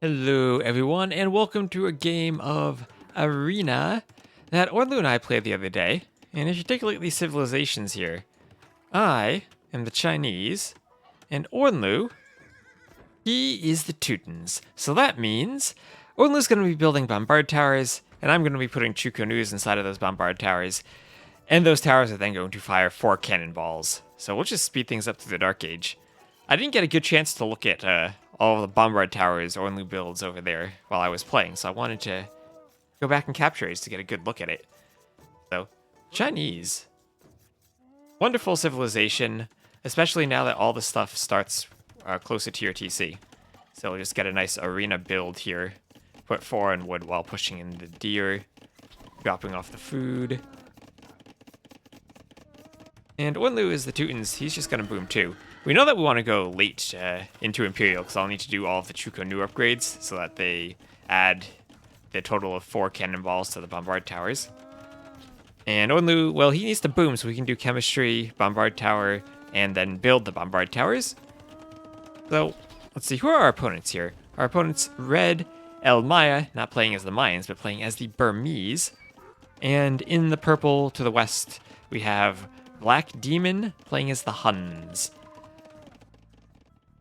Hello everyone, and welcome to a game of Arena that Orlu and I played the other day. And if you take a look at these civilizations here, I am the Chinese, and Orlu, he is the Teutons. So that means Orlu's going to be building bombard towers, and I'm going to be putting Chu Ko Nus inside of those bombard towers. And those towers are then going to fire 4 cannonballs. So we'll just speed things up to the Dark Age. I didn't get a good chance to look at all of the bombard towers Orlu builds over there while I was playing, so I wanted to go back and capture it to get a good look at it. So, Chinese. Wonderful civilization, especially now that all the stuff starts closer to your TC. So we'll just get a nice arena build here. Put 4 on wood while pushing in the deer, dropping off the food. And Orlu is the Teutons, he's just going to boom too. We know that we want to go late into Imperial, because I'll need to do all of the Chu Ko Nu upgrades, so that they add the total of 4 cannonballs to the bombard towers. And Orlu, well, he needs to boom, so we can do chemistry, bombard tower, and then build the bombard towers. So, let's see, who are our opponents here? Our opponents, Red, El Maya, not playing as the Mayans, but playing as the Burmese. And in the purple to the west, we have Black Demon playing as the Huns.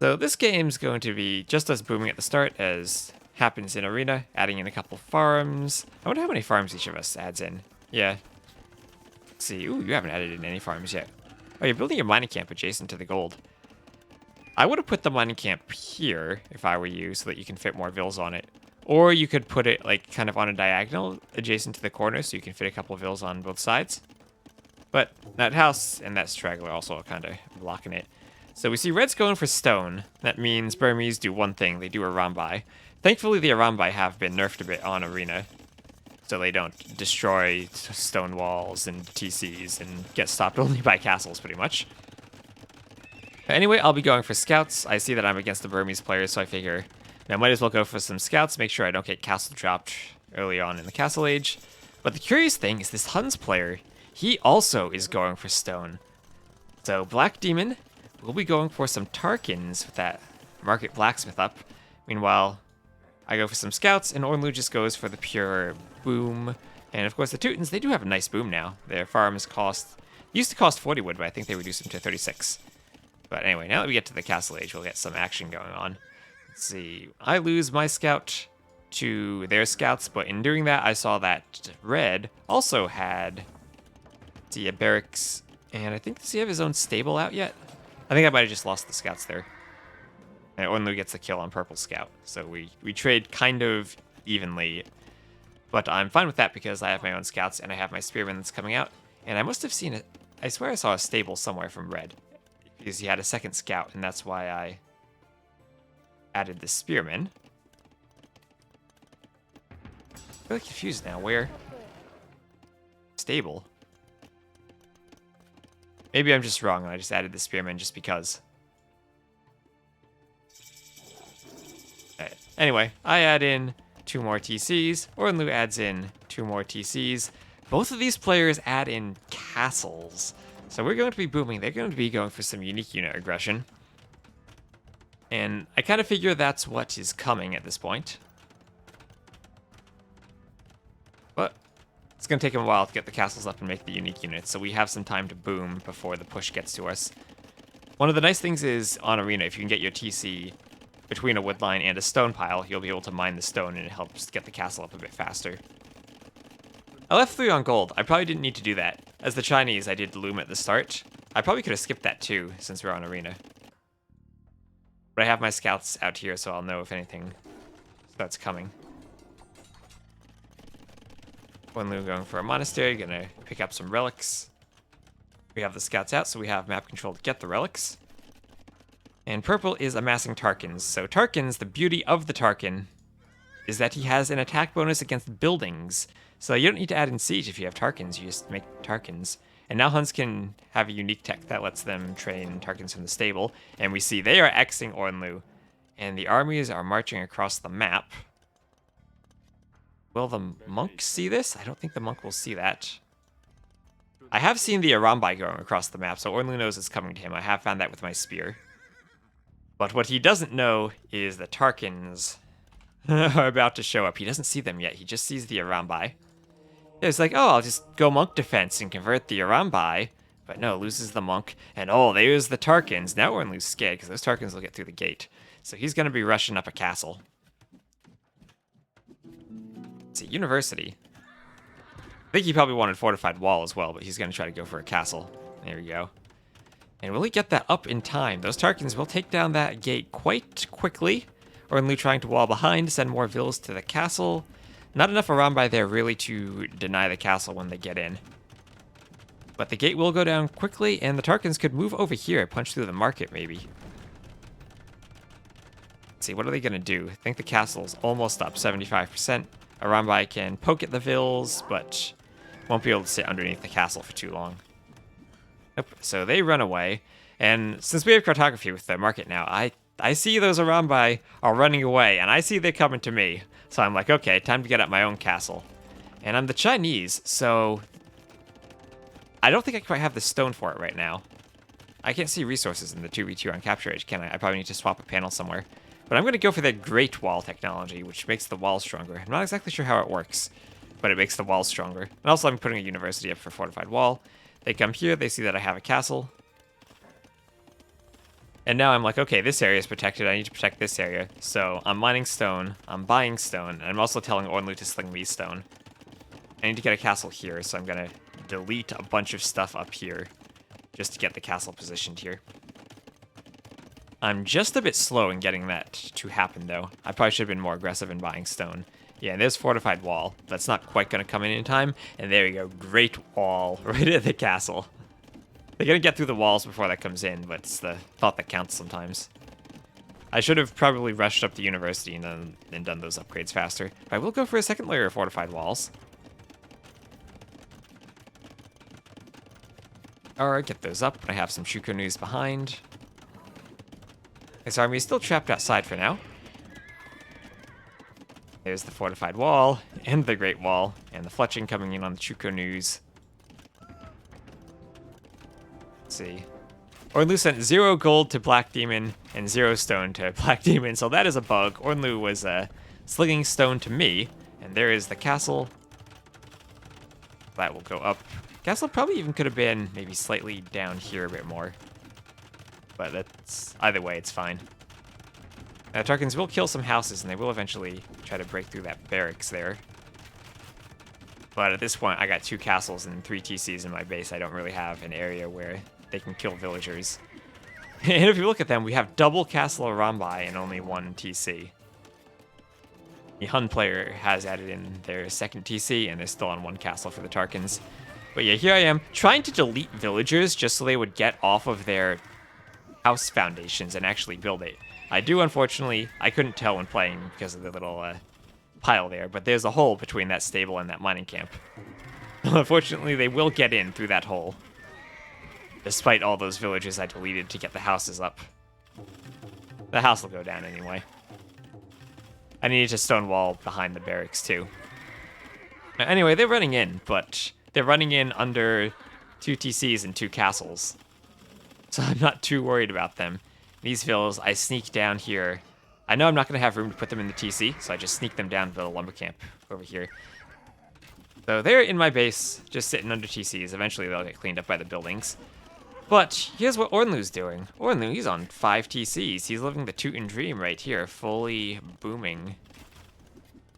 So this game's going to be just as booming at the start as happens in Arena, adding in a couple farms. I wonder how many farms each of us adds in. Yeah. Let's see. Ooh, you haven't added in any farms yet. Oh, you're building your mining camp adjacent to the gold. I would have put the mining camp here if I were you, so that you can fit more vills on it. Or you could put it like kind of on a diagonal adjacent to the corner, so you can fit a couple of vills on both sides. But that house and that straggler also are kind of blocking it. So we see Red's going for stone. That means Burmese do one thing. They do Arambai. Thankfully, the Arambai have been nerfed a bit on Arena, so they don't destroy stone walls and TCs and get stopped only by castles, pretty much. Anyway, I'll be going for scouts. I see that I'm against the Burmese players, so I figure I might as well go for some scouts, make sure I don't get castle dropped early on in the Castle Age. But the curious thing is this Huns player, he also is going for stone. So Black Demon will be going for some Tarkins with that Market Blacksmith up. Meanwhile, I go for some scouts, and Orlu just goes for the pure boom. And of course the Teutons, they do have a nice boom now. Their farms used to cost 40 wood, but I think they reduced them to 36. But anyway, now that we get to the Castle Age, we'll get some action going on. Let's see, I lose my scout to their scouts, but in doing that, I saw that Red also had a barracks, and I think, does he have his own stable out yet? I think I might have just lost the scouts there. And Orlu gets the kill on purple scout, so we trade kind of evenly. But I'm fine with that because I have my own scouts and I have my spearman that's coming out. And I must have seen it. I swear I saw a stable somewhere from Red, because he had a second scout, and that's why I added the spearman. I'm really confused now. Where? Stable. Maybe I'm just wrong and I just added the spearman just because. Right. Anyway, I add in 2 more TCs. Orlu adds in 2 more TCs. Both of these players add in castles. So we're going to be booming. They're going to be going for some unique unit aggression. And I kind of figure that's what is coming at this point. But it's going to take them a while to get the castles up and make the unique units, so we have some time to boom before the push gets to us. One of the nice things is, on Arena, if you can get your TC between a wood line and a stone pile, you'll be able to mine the stone, and it helps get the castle up a bit faster. I left 3 on gold. I probably didn't need to do that. As the Chinese, I did loom at the start. I probably could have skipped that too, since we're on Arena. But I have my scouts out here, so I'll know if anything starts coming. Orlu going for a monastery, gonna pick up some relics. We have the scouts out, so we have map control to get the relics. And purple is amassing Tarkins. So Tarkins, the beauty of the Tarkin is that he has an attack bonus against buildings. So you don't need to add in siege if you have Tarkins, you just make Tarkins. And now Huns can have a unique tech that lets them train Tarkins from the stable. And we see they are Xing Orlu. And the armies are marching across the map. Will the monk see this? I don't think the monk will see that. I have seen the Arambai going across the map, so Orlu knows it's coming to him. I have found that with my spear. But what he doesn't know is the Tarkins are about to show up. He doesn't see them yet. He just sees the Arambai. It's like, oh, I'll just go monk defense and convert the Arambai. But no, loses the monk. And oh, there's the Tarkans. Now we're going to lose scared because those Tarkans will get through the gate. So he's going to be rushing up a castle. It's a university. I think he probably wanted fortified wall as well, but he's going to try to go for a castle. There we go. And will he get that up in time? Those Tarkans will take down that gate quite quickly. Ornlu trying to wall behind, send more vills to the castle. Not enough Arambai there really to deny the castle when they get in. But the gate will go down quickly, and the Tarkans could move over here, punch through the market maybe. Let's see, what are they going to do? I think the castle's almost up, 75%. Arambai can poke at the vills, but won't be able to sit underneath the castle for too long. Nope, so they run away. And since we have cartography with the market now, I see those Arambai are running away, and I see they're coming to me. So I'm like, okay, time to get up my own castle. And I'm the Chinese, so I don't think I quite have the stone for it right now. I can't see resources in the 2v2 on Capture Age, can I? I probably need to swap a panel somewhere. But I'm going to go for the Great Wall technology, which makes the wall stronger. I'm not exactly sure how it works, but it makes the wall stronger. And also I'm putting a university up for fortified wall. They come here, they see that I have a castle. And now I'm like, okay, this area is protected. I need to protect this area. So I'm mining stone. I'm buying stone. And I'm also telling Ornlu to sling me stone. I need to get a castle here, so I'm going to delete a bunch of stuff up here just to get the castle positioned here. I'm just a bit slow in getting that to happen, though. I probably should have been more aggressive in buying stone. Yeah, there's fortified wall. That's not quite going to come in time. And there we go. Great wall right at the castle. They're going to get through the walls before that comes in, but it's the thought that counts sometimes. I should have probably rushed up the university and then done those upgrades faster. But I will go for a second layer of fortified walls. Alright, get those up. I have some Chu Ko Nus behind. This army is still trapped outside for now. There's the fortified wall, and the Great Wall, and the fletching coming in on the Chu Ko Nus. See. Ornlu sent 0 gold to Black Demon and 0 stone to Black Demon, so that is a bug. Ornlu was slinging stone to me, and there is the castle. That will go up. Castle probably even could have been maybe slightly down here a bit more. But that's either way, it's fine. Tarkans will kill some houses, and they will eventually try to break through that barracks there. But at this point, I got 2 castles and 3 TCs in my base. I don't really have an area where they can kill villagers. And if you look at them, we have double Castle Arambai and only 1 TC. The Hun player has added in their second TC, and they're still on 1 castle for the Tarkans. But yeah, here I am, trying to delete villagers just so they would get off of their house foundations and actually build it. I do, unfortunately, I couldn't tell when playing because of the little pile there, but there's a hole between that stable and that mining camp. Unfortunately, they will get in through that hole, despite all those villagers I deleted to get the houses up. The house will go down anyway. I need to stone wall behind the barracks too. Anyway, they're running in, but they're running in under 2 TCs and 2 castles. So I'm not too worried about them. These villas, I sneak down here. I know I'm not going to have room to put them in the TC, so I just sneak them down to the lumber camp over here. So they're in my base, just sitting under TCs. Eventually they'll get cleaned up by the buildings. But here's what Ornlu's doing. Ornlu, he's on 5 TCs. He's living the Teuton dream right here, fully booming.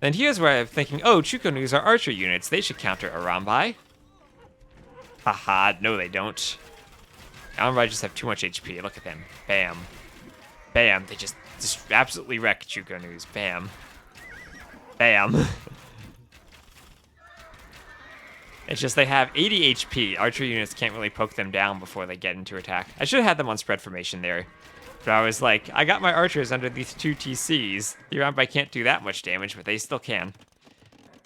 Then here's where I'm thinking, oh, Chu Ko Nus are archer units. They should counter Arambai. Haha, no they don't. Arambai just have too much HP. Look at them. Bam. Bam. They just absolutely wreck Chu Ko Nus. Bam. Bam. It's just they have 80 HP. Archer units can't really poke them down before they get into attack. I should have had them on spread formation there. But I was like, I got my archers under these 2 TCs. The Arambai can't do that much damage, but they still can.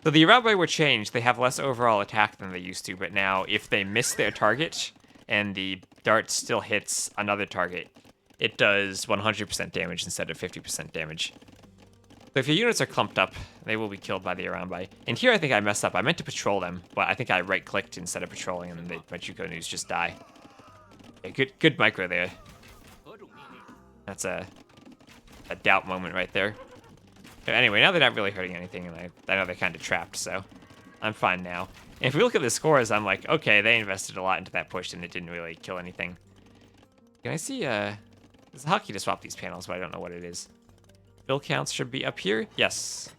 So the Arambai were changed. They have less overall attack than they used to, but now if they miss their target and the dart still hits another target, it does 100% damage instead of 50% damage. So if your units are clumped up, they will be killed by the Arambai. And here I think I messed up. I meant to patrol them, but I think I right-clicked instead of patrolling, and then my Chu Ko Nus just die. Yeah, good micro there. That's a doubt moment right there. Anyway, now they're not really hurting anything, and I know they're kind of trapped, so I'm fine now. And if we look at the scores, I'm like, okay, they invested a lot into that push, and it didn't really kill anything. Can I see, there's a hotkey to swap these panels, but I don't know what it is. Bill counts should be up here. Yes.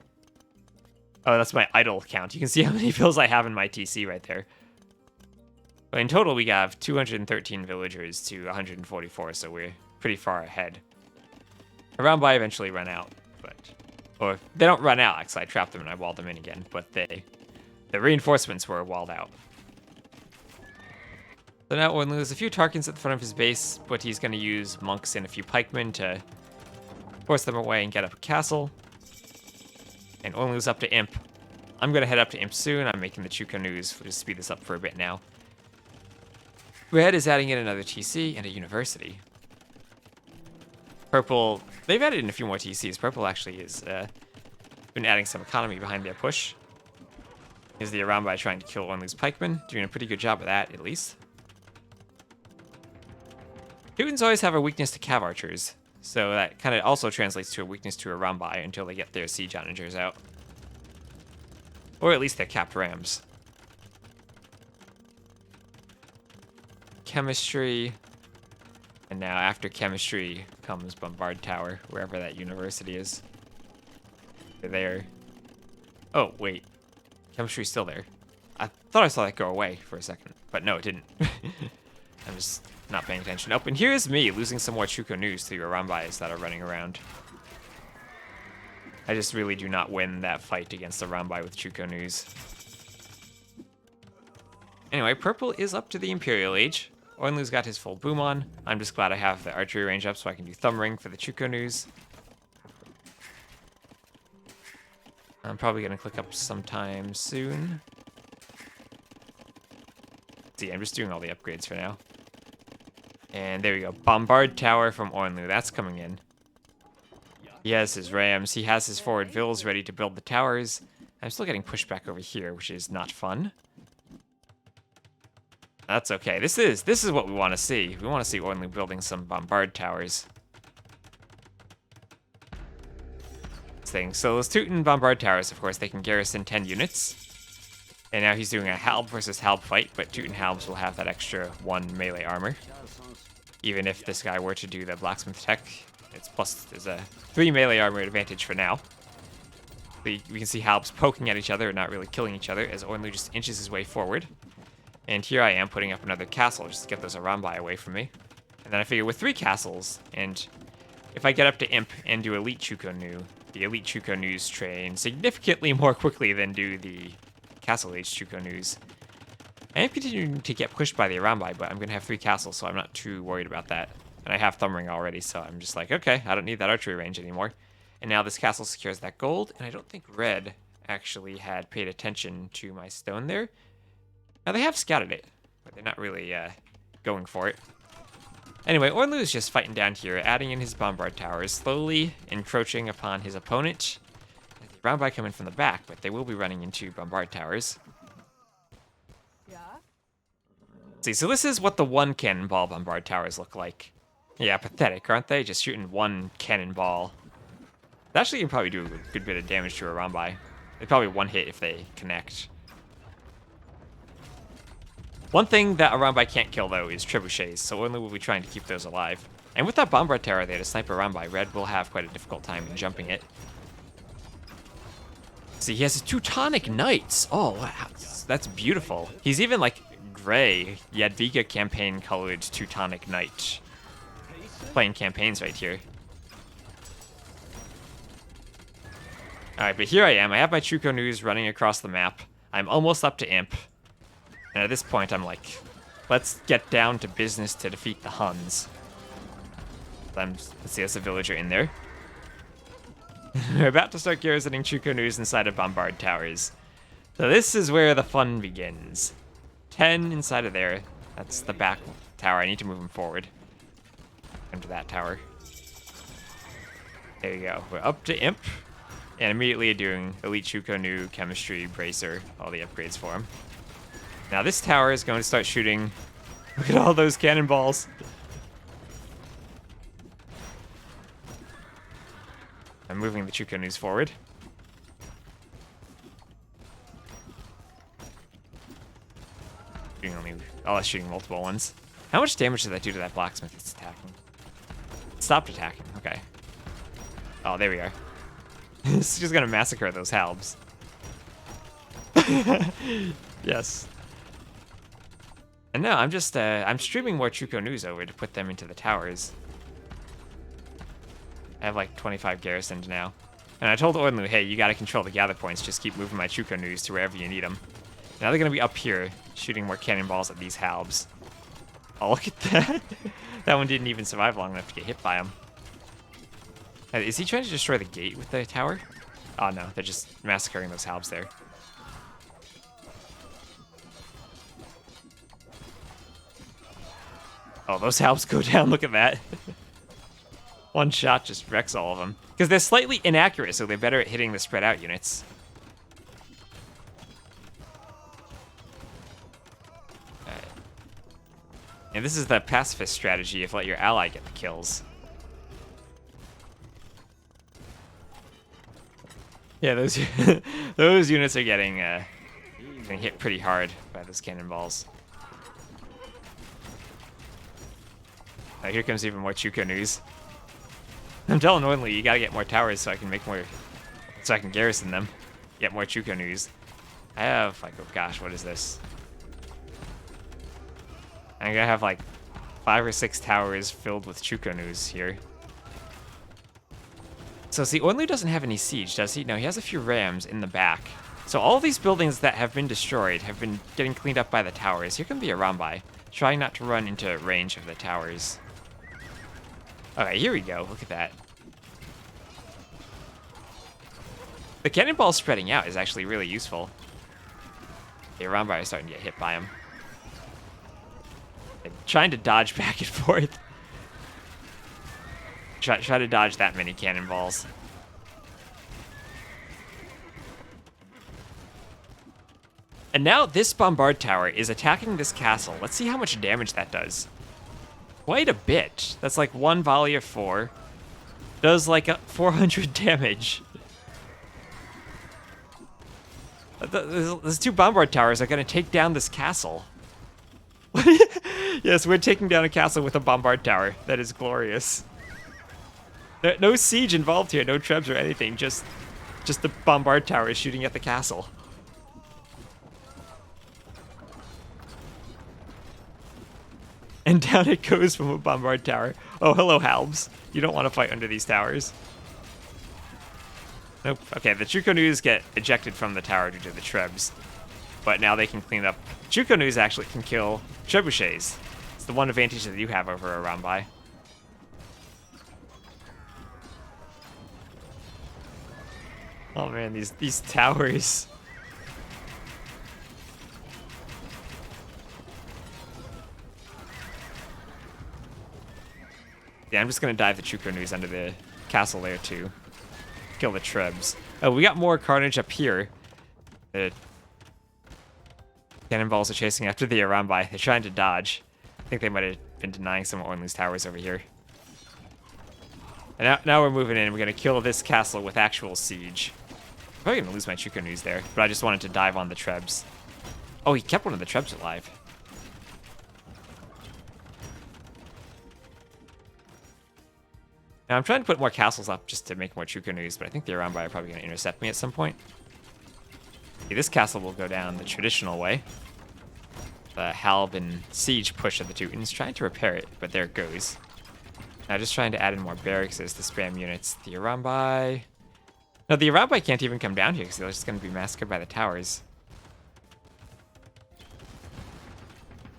Oh, that's my idle count. You can see how many bills I have in my TC right there. But in total, we have 213 villagers to 144, so we're pretty far ahead. Around by eventually run out, but... Or, they don't run out, actually. I trapped them and I walled them in again, but the reinforcements were walled out. So now Ornlu has a few Tarkans at the front of his base, but he's going to use monks and a few pikemen to force them away and get up a castle. And Ornlu's up to Imp. I'm going to head up to Imp soon. I'm making the Chu Ko Nus. We'll just speed this up for a bit now. Red is adding in another TC and a university. Purple, they've added in a few more TCs. Purple actually has been adding some economy behind their push. Here's the Arambai trying to kill Ornlu's pikemen. Doing a pretty good job of that, at least. Teutons always have a weakness to cav archers, so that kind of also translates to a weakness to Arambai until they get their siege onagers out. Or at least their capped rams. Chemistry. And now after chemistry comes Bombard Tower, wherever that university is. They're there. Oh, wait. Chemistry's still there. I thought I saw that go away for a second, but no, it didn't. I'm just not paying attention. Oh, and here's me losing some more Chu Ko Nus to Arambais that are running around. I just really do not win that fight against Arambai with Chu Ko Nus. Anyway, purple is up to the Imperial Age. Ornlu's got his full boom on. I'm just glad I have the archery range up so I can do thumb ring for the Chu Ko Nus. I'm probably going to click up sometime soon. See, I'm just doing all the upgrades for now. And there we go. Bombard Tower from Ornlu. That's coming in. He has his rams. He has his forward vills ready to build the towers. I'm still getting pushed back over here, which is not fun. That's okay. This is what we want to see. We want to see Ornlu building some Bombard Towers. So those Teuton Bombard Towers, of course, they can garrison 10 units. And now he's doing a Halb versus Halb fight, but Teuton Halbs will have that extra 1 melee armor. Even if this guy were to do the blacksmith tech, it's plus there's a 3 melee armor advantage for now. We can see Halbs poking at each other and not really killing each other as Ornlu just inches his way forward. And here I am putting up another castle just to get those Arambai away from me. And then I figure with 3 castles, and if I get up to Imp and do Elite Chu Ko Nu, the Elite Chu Ko Nus train significantly more quickly than do the Castle Age Chu Ko Nus. I am continuing to get pushed by the Arambai, but I'm going to have 3 castles, so I'm not too worried about that. And I have Thumb Ring already, so I'm just like, okay, I don't need that archery range anymore. And now this castle secures that gold, and I don't think Red actually had paid attention to my stone there. Now, they have scouted it, but they're not really going for it. Anyway, Ornlu is just fighting down here, adding in his Bombard Towers, slowly encroaching upon his opponent. The Arambai come in from the back, but they will be running into Bombard Towers. Yeah. See, so this is what the 1 cannonball Bombard Towers look like. Yeah, pathetic, aren't they? Just shooting 1 cannonball. They actually can probably do a good bit of damage to Arambai. They probably one hit if they connect. One thing that Arambai can't kill, though, is trebuchets, so Ornlu will be trying to keep those alive. And with that Bombard Tower there to snipe Arambai, Red will have quite a difficult time in jumping it. See, he has a Teutonic Knights. Oh, wow. That's beautiful. He's even, like, gray, Jadwiga campaign-colored Teutonic Knight. Playing campaigns right here. Alright, but here I am. I have my Chu Ko Nus running across the map. I'm almost up to Imp. And at this point, I'm like, let's get down to business to defeat the Huns. Let's see, there's a villager in there. We're about to start garrisoning Chu Ko Nus inside of Bombard Towers. So this is where the fun begins. 10 inside of there. That's the back tower. I need to move him forward. Into that tower. There you go. We're up to Imp. And immediately doing Elite Chu Ko Nu, Chemistry, Bracer, all the upgrades for him. Now this tower is going to start shooting. Look at all those cannonballs. I'm moving the Chu Ko Nus forward. Shooting multiple ones. How much damage did that do to that blacksmith that's attacking? It stopped attacking. Okay. Oh, there we are. It's just gonna massacre those halbs. Yes. And now I'm just I'm streaming more Chu Ko Nus over to put them into the towers. I have like 25 garrisoned now. And I told Ornlu, hey, you gotta control the gather points, just keep moving my Chu Ko Nus to wherever you need them. Now they're gonna be up here, shooting more cannonballs at these halbs. Oh, look at that. That one didn't even survive long enough to get hit by him. Is he trying to destroy the gate with the tower? Oh no, they're just massacring those halbs there. Oh, those halbs go down, look at that. One shot just wrecks all of them. Because they're slightly inaccurate, so they're better at hitting the spread out units. Alright. And this is the pacifist strategy of let your ally get the kills. Yeah, those those units are getting hit pretty hard by those cannonballs. Here comes even more Chu Ko Nus. I'm telling Ornlu, you gotta get more towers so I can make more, so I can garrison them. Get more Chu Ko Nus. I have like, oh gosh, what is this? I'm gonna have like 5 or 6 towers filled with Chu Ko Nus here. So see, Ornlu doesn't have any siege, does he? No, he has a few rams in the back. So all these buildings that have been destroyed have been getting cleaned up by the towers. Here can be a Rambai, trying not to run into range of the towers. Okay, here we go. Look at that. The cannonball spreading out is actually really useful. The Rambai is starting to get hit by him. They're trying to dodge back and forth. Try to dodge that many cannonballs. And now this bombard tower is attacking this castle. Let's see how much damage that does. Quite a bit. That's like 1 volley of 4. Does like 400 damage. Those 2 bombard towers are going to take down this castle. Yes, we're taking down a castle with a bombard tower. That is glorious. No siege involved here, no trebs or anything. Just the bombard tower is shooting at the castle. And down it goes from a bombard tower. Oh, hello, halbs. You don't want to fight under these towers. Nope. Okay, the Chu Ko Nus get ejected from the tower due to the trebs. But now they can clean up. Chu Ko Nus actually can kill trebuchets. It's the one advantage that you have over a Rambai. Oh man, these towers. Yeah, I'm just gonna dive the Chu Ko Nus under the castle there too. Kill the trebs. Oh, we got more carnage up here. The cannonballs are chasing after the Rambai. They're trying to dodge. I think they might have been denying some of Ornlu's towers over here. And now we're moving in. We're gonna kill this castle with actual siege. I'm probably gonna lose my Chu Ko Nus there, but I just wanted to dive on the trebs. Oh, he kept one of the trebs alive. Now I'm trying to put more castles up just to make more Chu Ko Nus, but I think the Rambai are probably going to intercept me at some point. Okay, this castle will go down the traditional way. The halb and siege push of the Teutons, trying to repair it, but there it goes. Now just trying to add in more barracks to spam units. The Rambai... No, the Rambai can't even come down here because they're just going to be massacred by the towers.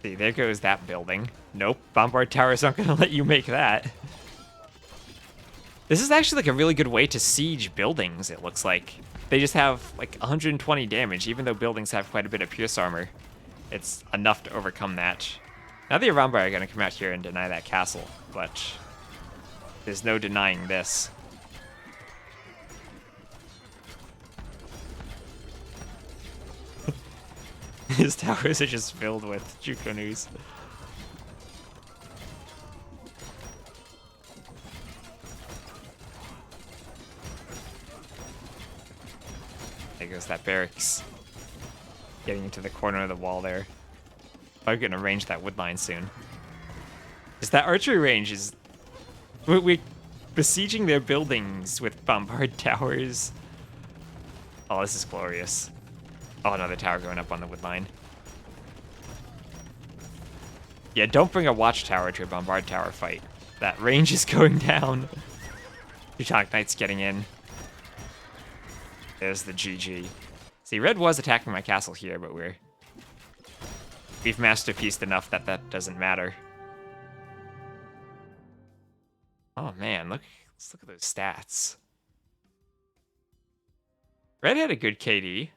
See, there goes that building. Nope, bombard towers aren't going to let you make that. This is actually like a really good way to siege buildings, it looks like. They just have like 120 damage, even though buildings have quite a bit of pierce armor. It's enough to overcome that. Now the Rambai are going to come out here and deny that castle, but there's no denying this. His towers are just filled with Chu Ko Nus. There goes that barracks. Getting into the corner of the wall there. I'm gonna range that wood line soon. Is that archery range is... We're besieging their buildings with bombard towers. Oh, this is glorious. Oh, another tower going up on the wood line. Yeah, don't bring a watchtower to a bombard tower fight. That range is going down. Teutonic Knights getting in. There's the GG. See, red was attacking my castle here, but we've masterpieced enough that that doesn't matter. Oh man, let's look at those stats. Red had a good KD.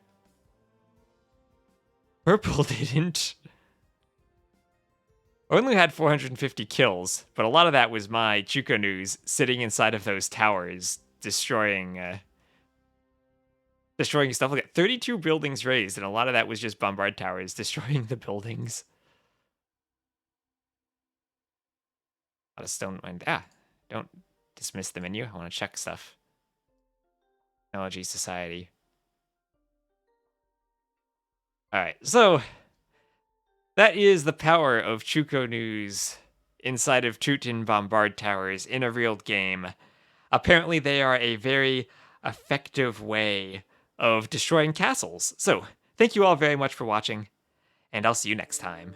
Purple didn't. Only had 450 kills, but a lot of that was my Chu Ko Nus sitting inside of those towers, destroying stuff. Look at 32 buildings raised, and a lot of that was just bombard towers destroying the buildings. A lot of stone. Don't dismiss the menu. I want to check stuff. Technology Society. All right, so that is the power of Chu Ko Nus inside of Teuton Bombard Towers in a real game. Apparently, they are a very effective way of destroying castles. So, thank you all very much for watching, and I'll see you next time.